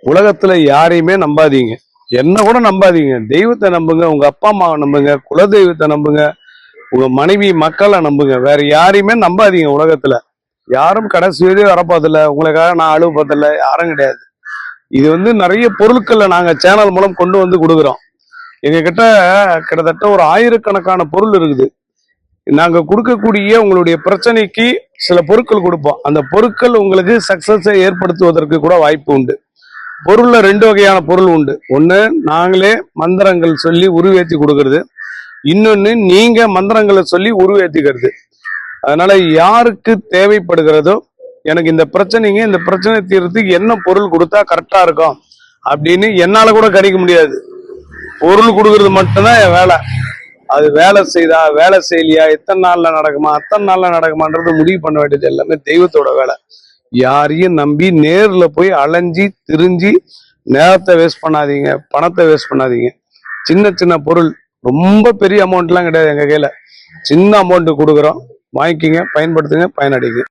உலகத்துல யாரையுமே நம்பாதீங்க, என்ன கூட நம்பாதீங்க. தெய்வத்தை நம்புங்க, உங்க அப்பா அம்மாவை நம்புங்க, குல தெய்வத்தை நம்புங்க, உங்க மனைவி மக்களை நம்புங்க. வேற யாரையுமே நம்பாதீங்க. உலகத்துல யாரும் கடைசி வரையும் வரப்போதில்ல, உங்களுக்காக நான் அழுவப்பதில்ல, யாரும் கிடையாது. இது நிறைய பொருட்களை நாங்க சேனல் மூலம் கொண்டு வந்து கொடுக்குறோம். எங்க கிட்ட கிட்டத்தட்ட ஒரு ஆயிரக்கணக்கான பொருள் இருக்குது. நாங்க கொடுக்கக்கூடிய உங்களுடைய பிரச்சனைக்கு சில பொருட்கள் கொடுப்போம். அந்த பொருட்கள் உங்களுக்கு சக்சஸை ஏற்படுத்துவதற்கு கூட வாய்ப்பு உண்டு. பொருள்ல 2 வகையான பொருள் உண்டு. ஒண்ணு நாங்களே மந்திரங்கள் சொல்லி உருவேற்றி கொடுக்கறது, இன்னொன்னு நீங்க மந்திரங்களை சொல்லி உருவேற்றிக்கிறது. அதனால யாருக்கு தேவைப்படுகிறதோ, எனக்கு இந்த பிரச்சனைங்க, இந்த பிரச்சனை தீர்றதுக்கு என்ன பொருள் கொடுத்தா கரெக்டா இருக்கும் அப்படின்னு என்னால கூட கணிக்க முடியாது. பொருள் கொடுக்கறது மட்டும்தான் என் வேலை. அது வேலை செய்தா வேலை செய்யலையா, எத்தனை நாள்ல நடக்குமா அத்தனை நாள்ல நடக்குமான்றது முடிவு பண்ண வேண்டியது எல்லாமே தெய்வத்தோட வேலை. யாரையும் நம்பி நேர்ல போய் அலைஞ்சி திரிஞ்சு நேரத்தை வேஸ்ட் பண்ணாதீங்க, பணத்தை வேஸ்ட் பண்ணாதீங்க. சின்ன சின்ன பொருள், ரொம்ப பெரிய அமௌண்ட் எல்லாம் கிடையாது எங்க கையில. சின்ன அமௌண்ட் கொடுக்குறோம், வாங்கிக்கிங்க, பயன்படுத்துங்க, பயனடைங்க.